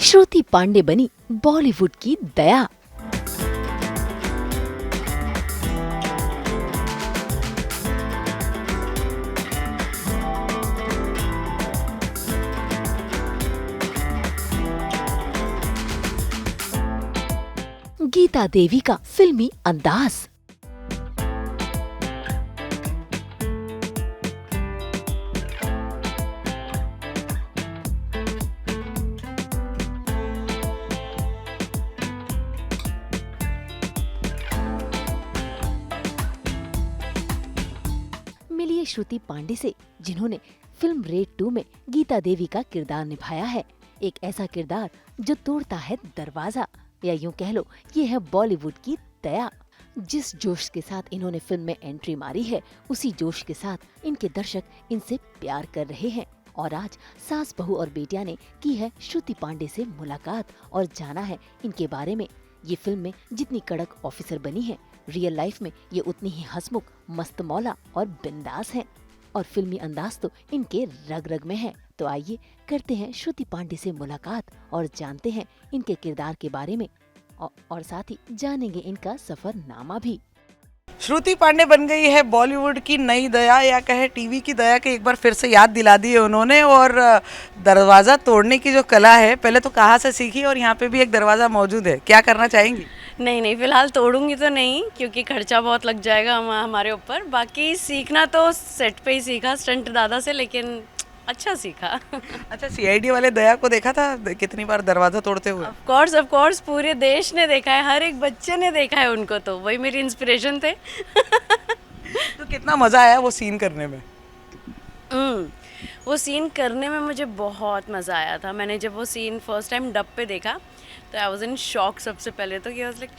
श्रुति पांडे बनी बॉलीवुड की दया। गीता देवी का फिल्मी अंदाज। मिलिए श्रुति पांडे से, जिन्होंने फिल्म रेड 2 में गीता देवी का किरदार निभाया है। एक ऐसा किरदार जो तोड़ता है दरवाजा, या यूं कह लो ये है बॉलीवुड की दया। जिस जोश के साथ इन्होंने फिल्म में एंट्री मारी है, उसी जोश के साथ इनके दर्शक इनसे प्यार कर रहे हैं। और आज सास बहू और बेटिया ने की है श्रुति पांडे से मुलाकात और जाना है इनके बारे में। ये फिल्म में जितनी कड़क ऑफिसर बनी है, रियल लाइफ में ये उतनी ही हंसमुख, मस्त मौला और बिंदास हैं। और फिल्मी अंदाज तो इनके रग रग में है। तो आइए करते हैं श्रुति पांडे से मुलाकात और जानते हैं इनके किरदार के बारे में, और साथ ही जानेंगे इनका सफरनामा भी। श्रुति पांडे बन गई है बॉलीवुड की नई दया, या कहे टीवी की दया के एक बार फिर से याद दिला दी है उन्होंने। और दरवाज़ा तोड़ने की जो कला है, पहले तो कहाँ से सीखी, और यहाँ पे भी एक दरवाज़ा मौजूद है, क्या करना चाहेंगी? नहीं, फिलहाल तोड़ूंगी तो नहीं, क्योंकि खर्चा बहुत लग जाएगा हमारे ऊपर। बाकी सीखना तो सेट पे ही सीखा, स्टंट दादा से, लेकिन अच्छा सीखा। अच्छा, सीआईडी वाले दया को देखा था कितनी बार दरवाज़ा तोड़ते हुए? ऑफ कोर्स पूरे देश ने देखा है, हर एक बच्चे ने देखा है उनको, तो वही मेरी इंस्पिरेशन थे। तो कितना मज़ा आया वो सीन करने में? वो सीन करने में मुझे बहुत मज़ा आया था। मैंने जब वो सीन फर्स्ट टाइम डब पे देखा तो आई वाज इन शॉक। सबसे पहले तो कि लाइक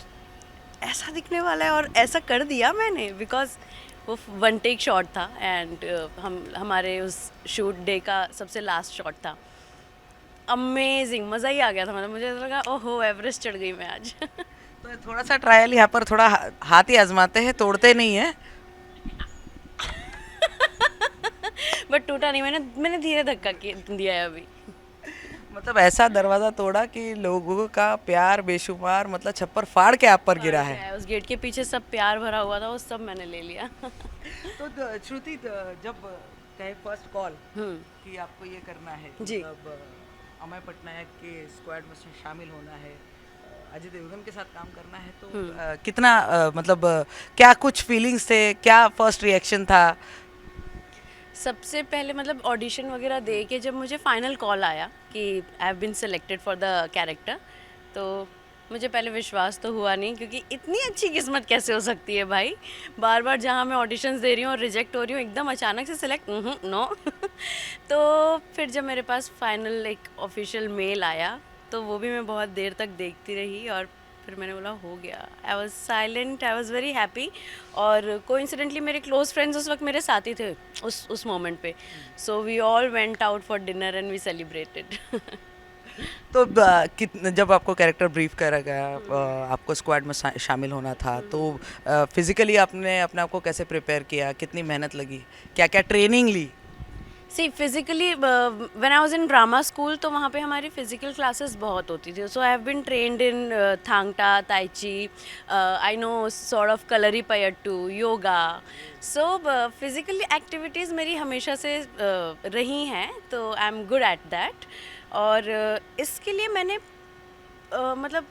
ऐसा दिखने वाला है, और ऐसा कर दिया मैंने, बिकॉज वो वन टेक शॉट था। एंड हमारे उस शूट डे का सबसे लास्ट शॉट था। अमेजिंग, मज़ा ही आ गया था। मतलब मुझे लगा ओहो, एवरेस्ट चढ़ गई मैं आज। तो थोड़ा सा ट्रायल यहाँ पर, थोड़ा हाथ ही आजमाते हैं, तोड़ते नहीं है। बट टूटा नहीं, मैंने धीरे धक्का दिया है अभी। मतलब ऐसा दरवाज़ा तोड़ा कि लोगों का प्यार बेशुमार, मतलब छप्पर फाड़ के आप पर गिरा है। उस गेट के पीछे सब प्यार भरा हुआ था, वो सब मैंने ले लिया। तो श्रुति, जब कहे फर्स्ट कॉल कि आपको ये करना है, जी, अब अमय पटनायक के स्क्वाड में शामिल होना है, अजय देवगन के साथ काम करना है, तो कितना मतलब क्या कुछ फीलिंग्स थे, क्या फर्स्ट रिएक्शन था? सबसे पहले मतलब ऑडिशन वगैरह दे के जब मुझे फाइनल कॉल आया कि I have been selected for the character, तो मुझे पहले विश्वास तो हुआ नहीं, क्योंकि इतनी अच्छी किस्मत कैसे हो सकती है भाई। बार बार जहाँ मैं ऑडिशंस दे रही हूँ और रिजेक्ट हो रही हूँ, एकदम अचानक से सिलेक्ट, नो। तो फिर जब मेरे पास फाइनल एक ऑफिशियल मेल आया, तो वो भी मैं बहुत देर तक देखती रही, और फिर मैंने बोला हो गया। I was silent, I was very happy. और कोइंसिडेंटली मेरे क्लोज फ्रेंड्स उस वक्त मेरे साथ ही थे उस मोमेंट पे। So we all went out for dinner and we celebrated. तो जब आपको कैरेक्टर ब्रीफ करा गया, आपको स्क्वाड में शामिल होना था, तो फिजिकली आपने अपने आप को कैसे प्रिपेयर किया, कितनी मेहनत लगी, क्या क्या ट्रेनिंग ली? See physically when I was in drama school, तो वहाँ पे हमारी फ़िज़िकल क्लासेस बहुत होती थी। So I have been trained in Thang Ta, tai chi, I know sort of Kalaripayattu, yoga. So physical activities मेरी हमेशा से रही हैं, तो I am good at that. और इसके लिए मैंने मतलब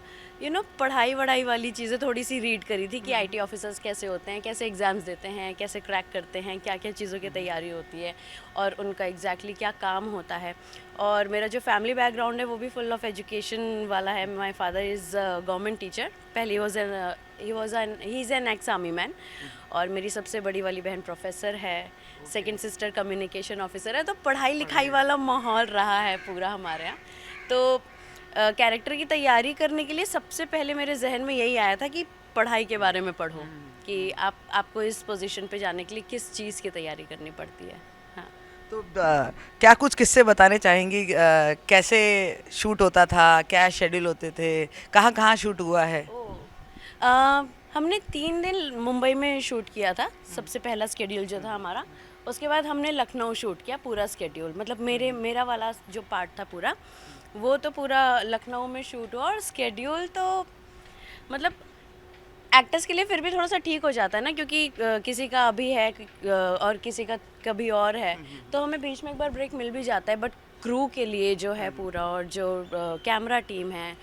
पढ़ाई वढ़ाई वाली चीज़ें थोड़ी सी रीड करी थी कि आईटी ऑफिसर्स कैसे होते हैं, कैसे एग्ज़ाम्स देते हैं, कैसे क्रैक करते हैं, क्या क्या चीज़ों की तैयारी होती है, और उनका एग्जैक्टली क्या काम होता है। और मेरा जो फैमिली बैकग्राउंड है वो भी फुल ऑफ एजुकेशन वाला है। My father is government teacher, पहले ही is an ex army man, और मेरी सबसे बड़ी वाली बहन प्रोफेसर है, सेकेंड सिस्टर कम्युनिकेशन ऑफिसर है। तो पढ़ाई लिखाई वाला माहौल रहा है पूरा हमारे यहाँ। तो कैरेक्टर की तैयारी करने के लिए सबसे पहले मेरे जहन में यही आया था कि पढ़ाई के बारे में पढ़ो, कि आपको इस पोजीशन पे जाने के लिए किस चीज़ की तैयारी करनी पड़ती है। हाँ, तो क्या कुछ किस्से बताने चाहेंगी, कैसे शूट होता था, क्या शेड्यूल होते थे, कहाँ कहाँ शूट हुआ है? हमने 3 दिन मुंबई में शूट किया था, सबसे पहला स्केड्यूल जो था हमारा। उसके बाद हमने लखनऊ शूट किया पूरा स्केड्यूल, मतलब मेरा वाला जो पार्ट था पूरा वो तो पूरा लखनऊ में शूट हुआ और स्केड्यूल तो मतलब एक्टर्स के लिए फिर भी थोड़ा सा ठीक हो जाता है ना, क्योंकि किसी का अभी है और किसी का कभी और है, तो हमें बीच में एक बार ब्रेक मिल भी जाता है। बट क्रू के लिए जो है पूरा, और जो कैमरा टीम है,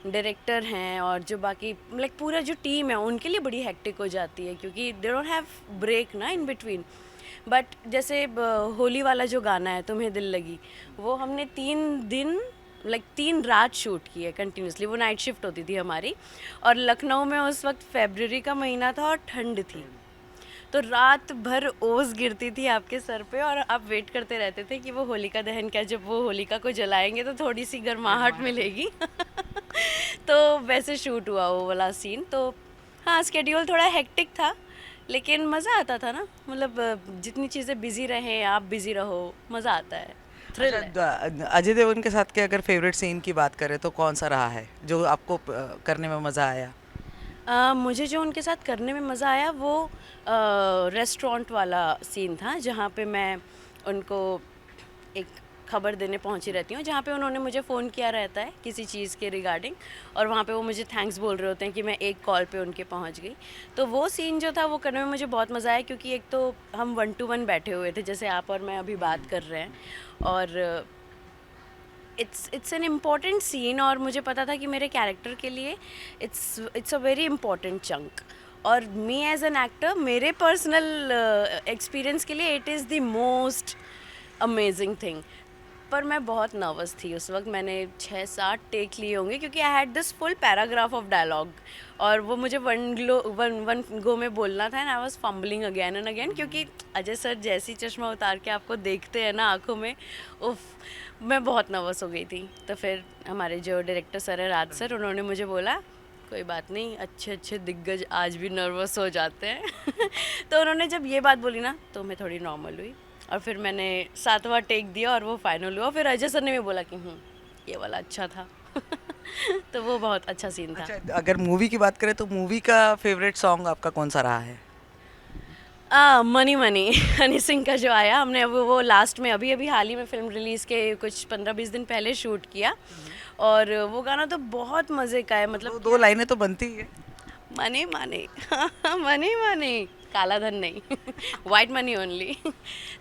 डायरेक्टर हैं, और जो बाकी लाइक पूरा जो टीम है, उनके लिए बड़ी हेक्टिक हो जाती है, क्योंकि दे डोंट हैव ब्रेक ना इन बिटवीन। बट जैसे होली वाला जो गाना है तुम्हें दिल लगी, वो हमने 3 दिन लाइक 3 रात शूट की है कंटिन्यूसली। वो नाइट शिफ्ट होती थी हमारी, और लखनऊ में उस वक्त फरवरी का महीना था और ठंड थी, तो रात भर ओस गिरती थी आपके सर पे, और आप वेट करते रहते थे कि वो होलिका दहन का, जब वो होलिका को जलाएंगे तो थोड़ी सी गर्माहट मिलेगी। तो वैसे शूट हुआ वो वाला सीन। तो हाँ, स्केड्यूल थोड़ा हेक्टिक था, लेकिन मज़ा आता था ना, मतलब जितनी चीज़ें बिजी रहें, आप बिजी रहो, मज़ा आता है, थ्रिल है। अजय देवगन के साथ के अगर फेवरेट सीन की बात करें तो कौन सा रहा है जो आपको करने में मज़ा आया? मुझे जो उनके साथ करने में मज़ा आया वो रेस्टोरेंट वाला सीन था, जहाँ पे मैं उनको एक खबर देने पहुंची रहती हूँ, जहाँ पे उन्होंने मुझे फ़ोन किया रहता है किसी चीज़ के रिगार्डिंग, और वहाँ पे वो मुझे थैंक्स बोल रहे होते हैं कि मैं एक कॉल पे उनके पहुँच गई। तो वो सीन जो था वो करने में मुझे बहुत मज़ा आया, क्योंकि एक तो हम 1 to 1 बैठे हुए थे, जैसे आप और मैं अभी बात कर रहे हैं, और इट्स एन इम्पॉर्टेंट सीन, और मुझे पता था कि मेरे कैरेक्टर के लिए it's a very important chunk, और मी एज एन एक्टर मेरे पर्सनल एक्सपीरियंस के लिए it is the most amazing thing. पर मैं बहुत नर्वस थी उस वक्त, मैंने 6-7 टेक लिए होंगे, क्योंकि I had this full paragraph of dialogue, और वो मुझे वन गो में बोलना था, and I was fumbling again and again, क्योंकि अजय सर जैसी चश्मा उतार के आपको देखते हैं ना आंखों में, उफ, मैं बहुत नर्वस हो गई थी। तो फिर हमारे जो डायरेक्टर सर है, राज सर, उन्होंने मुझे बोला कोई बात नहीं, अच्छे अच्छे दिग्गज आज भी नर्वस हो जाते हैं। तो उन्होंने जब ये बात बोली ना, तो मैं थोड़ी नॉर्मल हुई, और फिर मैंने 7वां टेक दिया और वो फाइनल हुआ। फिर अजय सर ने भी बोला कि ये वाला अच्छा था। तो वो बहुत अच्छा सीन था। अच्छा, अगर मूवी की बात करें तो मूवी का फेवरेट सॉन्ग आपका कौन सा रहा है? मनी मनी हनी सिंह का जो आया, हमने अब वो लास्ट में अभी अभी हाल ही में फिल्म रिलीज़ के कुछ 15-20 दिन पहले शूट किया, और वो गाना तो बहुत मज़े का है। मतलब दो लाइनें तो बनती ही है। मनी मनी मनी मनी, काला धन नहीं, वाइट मनी ओनली।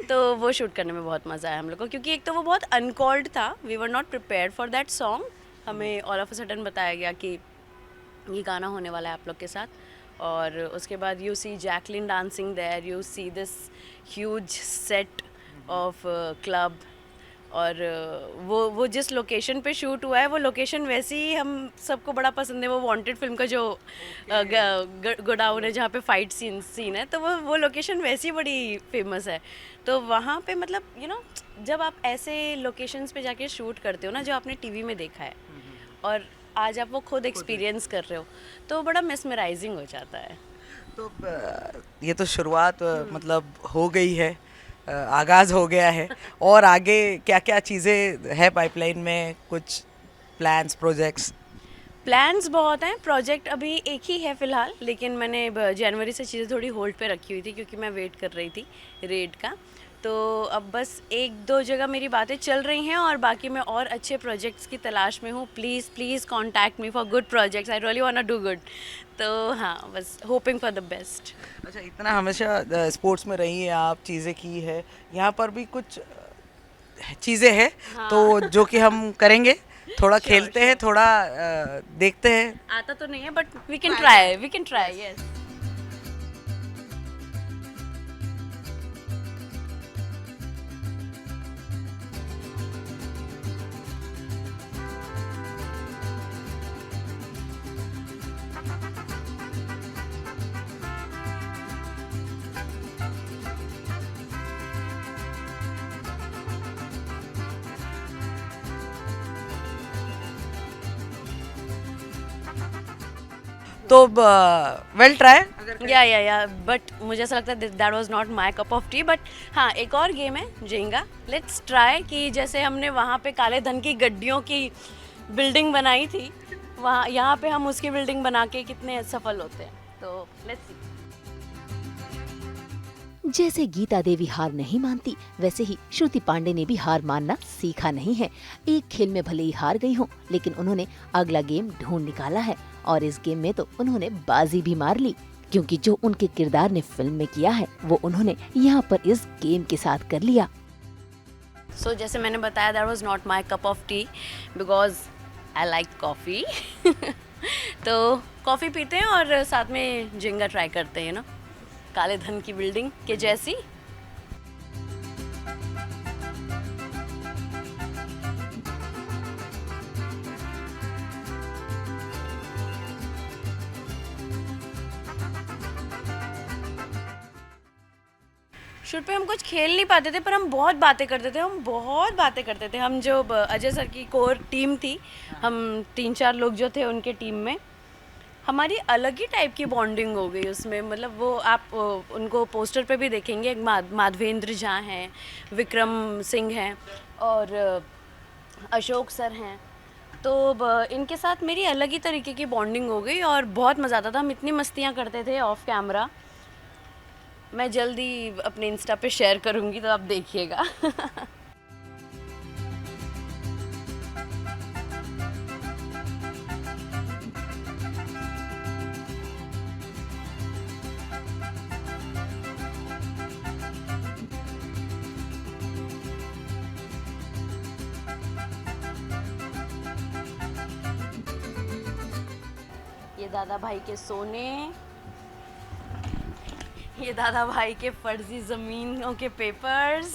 तो वो शूट करने में बहुत मज़ा आया हम लोग को, क्योंकि एक तो वो बहुत अनकॉल्ड था, we were not prepared for that song. हमें ऑल ऑफ अ सडन बताया गया कि ये गाना होने वाला है आप लोग के साथ, और उसके बाद you see Jacqueline dancing there, you see this huge set of club, और वो जिस लोकेशन पे शूट हुआ है, वो लोकेशन वैसी ही हम सबको बड़ा पसंद है। वो वांटेड फिल्म का जो गोडाउन है जहाँ पे फाइट सीन है, तो वो लोकेशन वैसी बड़ी फेमस है। तो वहाँ पे मतलब जब आप ऐसे लोकेशंस पे जाके शूट करते हो ना, जो आपने टीवी में देखा है, और आज आप वो खुद एक्सपीरियंस कर रहे हो, तो बड़ा मेस्मराइजिंग हो जाता है। तो ये तो शुरुआत मतलब हो गई है, आगाज़ हो गया है, और आगे क्या क्या चीज़ें है पाइपलाइन में, कुछ प्लान्स, प्लान्स बहुत हैं। प्रोजेक्ट अभी एक ही है फ़िलहाल, लेकिन मैंने जनवरी से चीज़ें थोड़ी होल्ड पे रखी हुई थी, क्योंकि मैं वेट कर रही थी रेड का। तो अब बस 1-2 जगह मेरी बातें चल रही हैं, और बाकी मैं और अच्छे प्रोजेक्ट्स की तलाश में हूँ। Please please contact me for good projects, I really want to do good. तो हाँ, बस होपिंग फॉर द बेस्ट। अच्छा, इतना हमेशा स्पोर्ट्स में रही हैं आप, चीज़ें की है, यहाँ पर भी कुछ चीज़ें हैं तो जो कि हम करेंगे, थोड़ा खेलते हैं, थोड़ा देखते हैं। आता तो नहीं है, but we can try, yes. तो वेल ट्राई। या बट मुझे ऐसा लगता है that was not my cup of tea. But हाँ, एक और गेम है जेंगा, लेट्स ट्राई कि जैसे हमने वहाँ पे काले धन की गड्डियों की बिल्डिंग बनाई थी, वहाँ यहाँ पे हम उसकी बिल्डिंग बना के कितने सफल होते हैं। तो लेट्स सी। जैसे गीता देवी हार नहीं मानती, वैसे ही श्रुति पांडे ने भी हार मानना सीखा नहीं है। एक खेल में भले ही हार गई हो, लेकिन उन्होंने अगला गेम ढूंढ निकाला है और इस गेम में तो उन्होंने बाजी भी मार ली, क्योंकि जो उनके किरदार ने फिल्म में किया है वो उन्होंने यहाँ पर इस गेम के साथ कर लिया। सो जैसे मैंने बताया, that was not my cup of T because I like coffee. तो कॉफ़ी पीते हैं और साथ में जेंगा ट्राई करते हैं ना, काले धन की बिल्डिंग के जैसी। शूट पे हम कुछ खेल नहीं पाते थे, पर हम बहुत बातें करते थे। हम जो अजय सर की कोर टीम थी, हम 3-4 लोग जो थे उनके टीम में, हमारी अलग ही टाइप की बॉन्डिंग हो गई उसमें। मतलब वो आप उनको पोस्टर पे भी देखेंगे, एक माधवेंद्र झा हैं, विक्रम सिंह हैं और अशोक सर हैं। तो इनके साथ मेरी अलग ही तरीके की बॉन्डिंग हो गई और बहुत मज़ा आता था। हम इतनी मस्तियाँ करते थे ऑफ कैमरा, मैं जल्दी अपने इंस्टा पे शेयर करूँगी तो आप देखिएगा। ये दादा भाई के सोने, ये दादा भाई के फर्जी ज़मीनों के पेपर्स,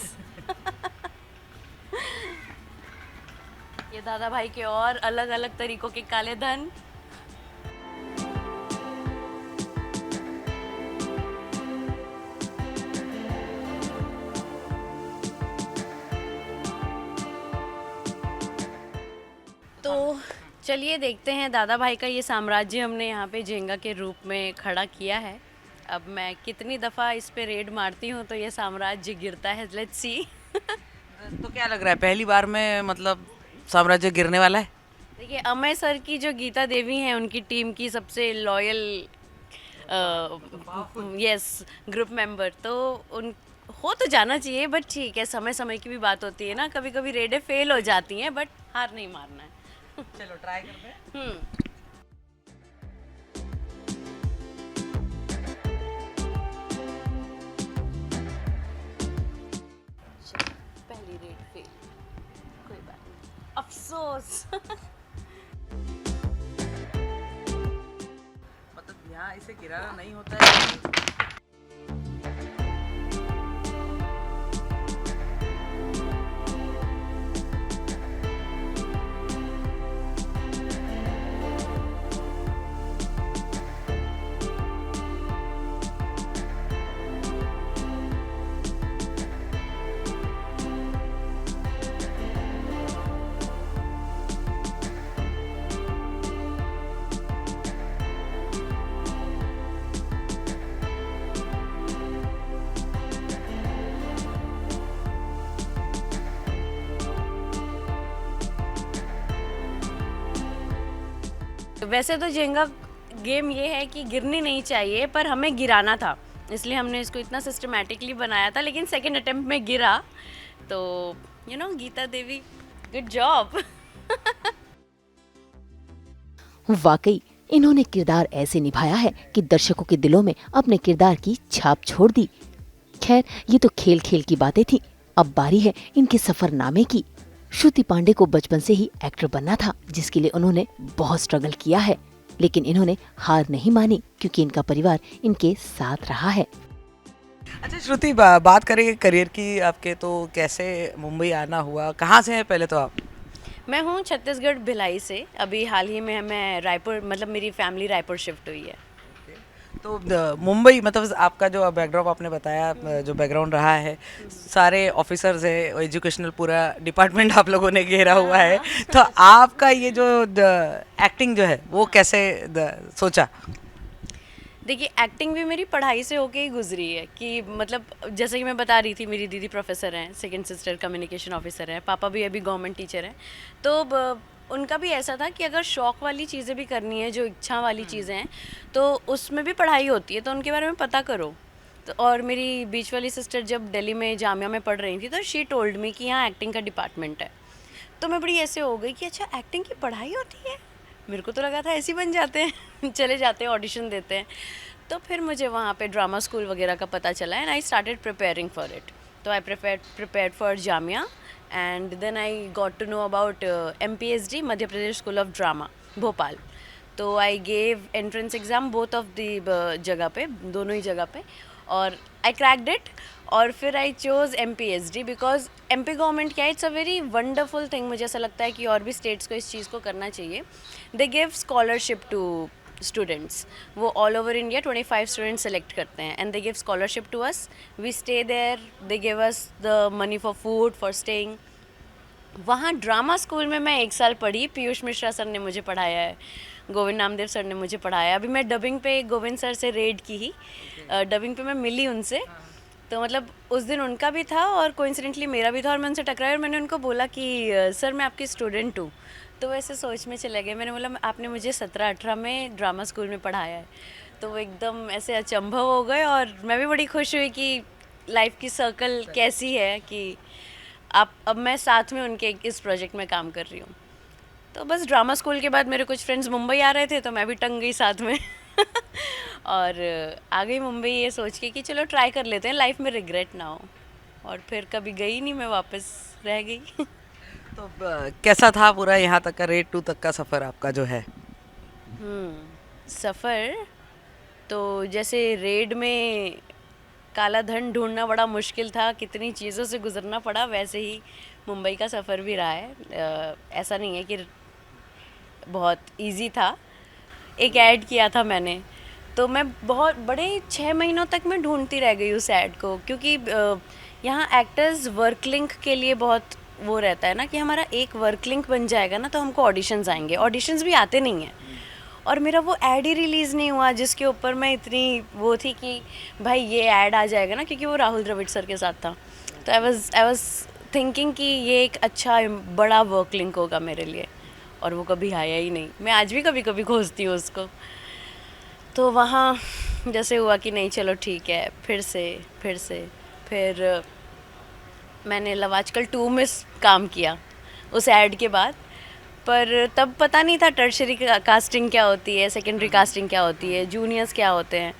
ये दादा भाई के और अलग अलग तरीकों के काले धन। तो चलिए देखते हैं, दादा भाई का ये साम्राज्य हमने यहाँ पे जेंगा के रूप में खड़ा किया है। अब मैं कितनी दफ़ा इस पे रेड मारती हूँ तो ये साम्राज्य गिरता है, लेट्स सी। तो क्या लग रहा है, पहली बार में मतलब साम्राज्य गिरने वाला है? देखिए, अमय सर की जो गीता देवी हैं, उनकी टीम की सबसे लॉयल यस ग्रुप मेंबर, तो उन हो तो जाना चाहिए, बट ठीक है, समय समय की भी बात होती है ना, कभी कभी रेडें फेल हो जाती हैं, बट हार नहीं मारना है। चलो ट्राई करते हैं। पहली रेड फेल, कोई बात नहीं, अफसोस। मतलब यहाँ इसे गिराना नहीं होता है। वैसे तो जेंगा गेम ये है कि गिरनी नहीं चाहिए, पर हमें गिराना था, इसलिए हमने इसको इतना सिस्टमैटिकली बनाया था, लेकिन सेकंड अटेम्प्ट में गिरा। तो you know, Geeta Devi, good job. वाकई इन्होंने किरदार ऐसे निभाया है कि दर्शकों के दिलों में अपने किरदार की छाप छोड़ दी। खैर, ये तो खेल खेल की बातें थी, अब बारी है इनके सफरनामे की। श्रुति पांडे को बचपन से ही एक्टर बनना था, जिसके लिए उन्होंने बहुत स्ट्रगल किया है, लेकिन इन्होंने हार नहीं मानी क्योंकि इनका परिवार इनके साथ रहा है। अच्छा श्रुति, बात करें करियर की आपके, तो कैसे मुंबई आना हुआ, कहाँ से हैं पहले तो आप? मैं हूँ छत्तीसगढ़ भिलाई से, अभी हाल ही में मैं रायपुर, मतलब मेरी फैमिली रायपुर शिफ्ट हुई है। तो मुंबई, मतलब आपका जो बैकड्रॉप आपने बताया, जो बैकग्राउंड रहा है, सारे ऑफिसर्स है, एजुकेशनल पूरा डिपार्टमेंट आप लोगों ने घेरा हुआ है, तो आपका ये जो एक्टिंग जो है वो कैसे सोचा? देखिए, एक्टिंग भी मेरी पढ़ाई से होके ही गुजरी है, कि मतलब जैसे कि मैं बता रही थी, मेरी दीदी प्रोफेसर हैं, सेकंड सिस्टर कम्युनिकेशन ऑफिसर हैं, पापा भी अभी गवर्नमेंट टीचर हैं। तो उनका भी ऐसा था कि अगर शौक़ वाली चीज़ें भी करनी है, जो इच्छा वाली चीज़ें हैं, तो उसमें भी पढ़ाई होती है, तो उनके बारे में पता करो। तो और मेरी बीच वाली सिस्टर जब दिल्ली में जामिया में पढ़ रही थी तो शी टोल्ड मी कि यहाँ एक्टिंग का डिपार्टमेंट है। तो मैं बड़ी ऐसे हो गई कि अच्छा एक्टिंग की पढ़ाई होती है, मेरे को तो लगा था ऐसे ही बन जाते हैं चले जाते हैं ऑडिशन देते हैं। तो फिर मुझे वहाँ पे ड्रामा स्कूल वगैरह का पता चला and I started preparing for it. तो I prepared for Jamia and then I got to know about MPSD, Madhya Pradesh school of drama, Bhopal. तो I gave entrance exam both of the जगह पे, दोनों ही जगह पे, और आई क्रैक्ड इट। और फिर I chose MPSD because MP government क्या है, it's a very wonderful thing. मुझे ऐसा लगता है कि और भी स्टेट्स को इस चीज़ को करना चाहिए। They give scholarship to students, वो all over India 25 students select करते हैं and they give scholarship to us. We stay there, they give us the money for food, for staying. वहाँ ड्रामा स्कूल में मैं 1 साल पढ़ी। पीयूष मिश्रा सर ने मुझे पढ़ाया है, गोविंद नामदेव सर ने मुझे पढ़ाया। अभी मैं डबिंग पे गोविंद सर से रेड की ही, डबिंग पे मैं मिली उनसे। तो मतलब उस दिन उनका भी था और कोइंसिडेंटली मेरा भी था और मैं उनसे टकराई और मैंने उनको बोला कि सर मैं आपकी स्टूडेंट हूँ। तो वो ऐसे सोच में चले गए। मैंने बोला आपने मुझे 17-18 में ड्रामा स्कूल में पढ़ाया है। तो वो एकदम ऐसे अचंभव हो गए और मैं भी बड़ी खुश हुई कि लाइफ की सर्कल कैसी है कि अब मैं साथ में उनके इस प्रोजेक्ट में काम कर रही हूँ। तो बस ड्रामा स्कूल के बाद मेरे कुछ फ्रेंड्स मुंबई आ रहे थे तो मैं भी टंग गई साथ में और आ गई मुंबई ये सोच के कि चलो ट्राई कर लेते हैं, लाइफ में रिग्रेट ना हो। और फिर कभी गई नहीं मैं, वापस रह गई। तो कैसा था पूरा यहाँ तक का रेड 2 तक का सफ़र आपका जो है? सफ़र तो जैसे रेड में काला धन ढूंढना बड़ा मुश्किल था, कितनी चीज़ों से गुजरना पड़ा, वैसे ही मुंबई का सफ़र भी रहा है। ऐसा नहीं है कि बहुत इजी था। एक ऐड किया था मैंने, तो मैं बहुत बड़े 6 महीनों तक मैं ढूंढती रह गई उस ऐड को, क्योंकि यहाँ एक्टर्स वर्क लिंक के लिए बहुत वो रहता है ना कि हमारा एक वर्क लिंक बन जाएगा ना तो हमको ऑडिशंस आएंगे। ऑडिशंस भी आते नहीं हैं और मेरा वो ऐड ही रिलीज़ नहीं हुआ जिसके ऊपर मैं इतनी वो थी कि भाई ये ऐड आ जाएगा ना, क्योंकि वो राहुल द्रविड़ सर के साथ था। तो आई वाज थिंकिंग कि ये एक अच्छा बड़ा वर्क लिंक होगा मेरे लिए, और वो कभी आया ही नहीं। मैं आज भी कभी कभी खोजती हूँ उसको। तो वहाँ जैसे हुआ कि नहीं चलो ठीक है, फिर मैंने लव आजकल 2 में काम किया उस ऐड के बाद। पर तब पता नहीं था टर्शरी कास्टिंग क्या होती है, सेकेंडरी कास्टिंग क्या होती है, जूनियर्स क्या होते हैं,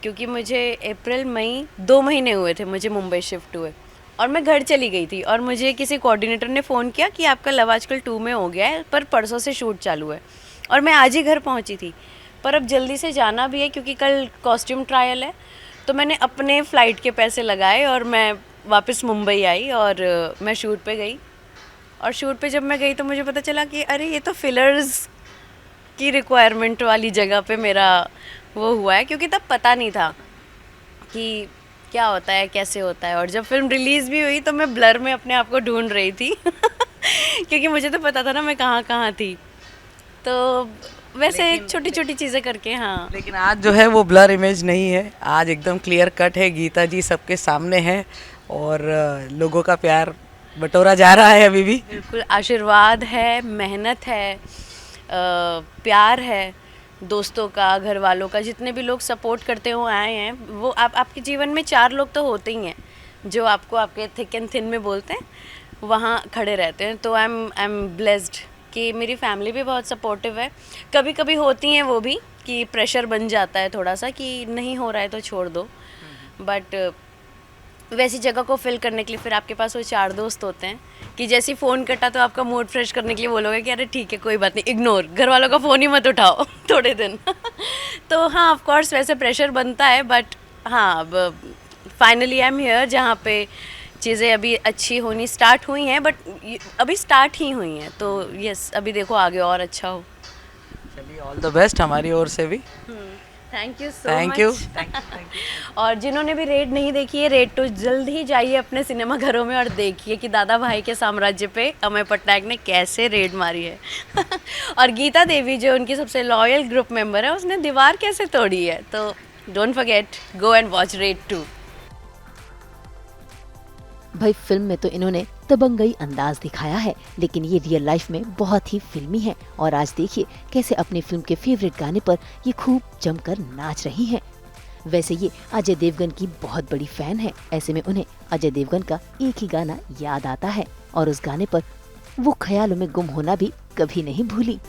क्योंकि मुझे अप्रैल मई 2 महीने हुए थे मुझे मुंबई शिफ्ट हुए और मैं घर चली गई थी। और मुझे किसी कोऑर्डिनेटर ने फ़ोन किया कि आपका लव आजकल 2 में हो गया है पर परसों से शूट चालू है, और मैं आज ही घर पहुंची थी। पर अब जल्दी से जाना भी है क्योंकि कल कॉस्ट्यूम ट्रायल है। तो मैंने अपने फ़्लाइट के पैसे लगाए और मैं वापस मुंबई आई और मैं शूट पे गई। और शूट पे जब मैं गई तो मुझे पता चला कि अरे ये तो फिलर्स की रिक्वायरमेंट वाली जगह पे मेरा वो हुआ है, क्योंकि तब पता नहीं था कि क्या होता है, कैसे होता है। और जब फिल्म रिलीज़ भी हुई तो मैं ब्लर में अपने आप को ढूंढ रही थी क्योंकि मुझे तो पता था ना मैं कहाँ कहाँ थी। तो वैसे छोटी छोटी चीज़ें करके। हाँ, लेकिन आज जो है वो ब्लर इमेज नहीं है, आज एकदम क्लियर कट है। गीता जी सबके सामने है और लोगों का प्यार बटोरा जा रहा है अभी भी। बिल्कुल, आशीर्वाद है, मेहनत है, प्यार है, दोस्तों का, घर वालों का, जितने भी लोग सपोर्ट करते हो आए हैं। वो आपके जीवन में 4 लोग तो होते ही हैं जो आपको आपके थिक एंड थिन में बोलते हैं, वहाँ खड़े रहते हैं। तो आई एम ब्लेस्ड कि मेरी फैमिली भी बहुत सपोर्टिव है। कभी कभी होती हैं वो भी कि प्रेशर बन जाता है थोड़ा सा कि नहीं हो रहा है तो छोड़ दो, बट वैसी जगह को फिल करने के लिए फिर आपके पास वो 4 दोस्त होते हैं कि जैसे फ़ोन कटा तो आपका मूड फ्रेश करने के लिए बोलोगे कि अरे ठीक है कोई बात नहीं, इग्नोर, घर वालों का फ़ोन ही मत उठाओ थोड़े दिन तो हाँ, ऑफ कोर्स वैसे प्रेशर बनता है, बट हाँ फाइनली आई एम हियर जहाँ पे चीज़ें अभी अच्छी होनी स्टार्ट हुई हैं, बट अभी स्टार्ट ही हुई हैं। तो यस, अभी देखो आगे और अच्छा हो। चलिए, ऑल द बेस्ट हमारी ओर से भी। Thank you so thank much. You. और जिन्होंने भी रेड नहीं देखी है, रेड 2 जल्द ही जाइए अपने सिनेमा घरों में और देखिए कि दादा भाई के साम्राज्य पे अमय पटनायक ने कैसे रेड मारी है और गीता देवी जो उनकी सबसे लॉयल ग्रुप मेंबर है, उसने दीवार कैसे तोड़ी है। तो don't forget, go and watch red 2। भाई फिल्म में तो इन्होंने दबंगई अंदाज दिखाया है, लेकिन ये रियल लाइफ में बहुत ही फिल्मी है। और आज देखिए कैसे अपनी फिल्म के फेवरेट गाने पर ये खूब जमकर नाच रही हैं। वैसे ये अजय देवगन की बहुत बड़ी फैन है। ऐसे में उन्हें अजय देवगन का एक ही गाना याद आता है और उस गाने पर वो ख्यालों में गुम होना भी कभी नहीं भूली।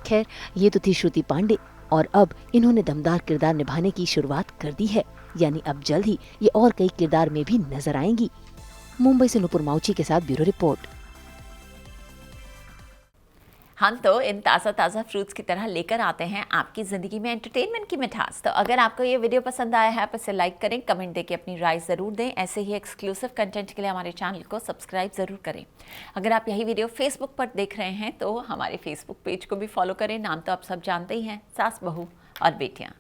खैर, ये तो थी श्रुति पांडे और अब इन्होंने दमदार किरदार निभाने की शुरुआत कर दी है, यानी अब जल्द ही ये और कई किरदार में भी नजर आएंगी। मुंबई से नुपुर माउची के साथ ब्यूरो रिपोर्ट। हम तो इन ताज़ा ताज़ा फ्रूट्स की तरह लेकर आते हैं आपकी ज़िंदगी में एंटरटेनमेंट की मिठास। तो अगर आपको ये वीडियो पसंद आया है तो इसे लाइक करें, कमेंट देके अपनी राय ज़रूर दें। ऐसे ही एक्सक्लूसिव कंटेंट के लिए हमारे चैनल को सब्सक्राइब ज़रूर करें। अगर आप यही वीडियो फेसबुक पर देख रहे हैं तो हमारे फेसबुक पेज को भी फॉलो करें। नाम तो आप सब जानते ही हैं, सास बहू और बेटियाँ।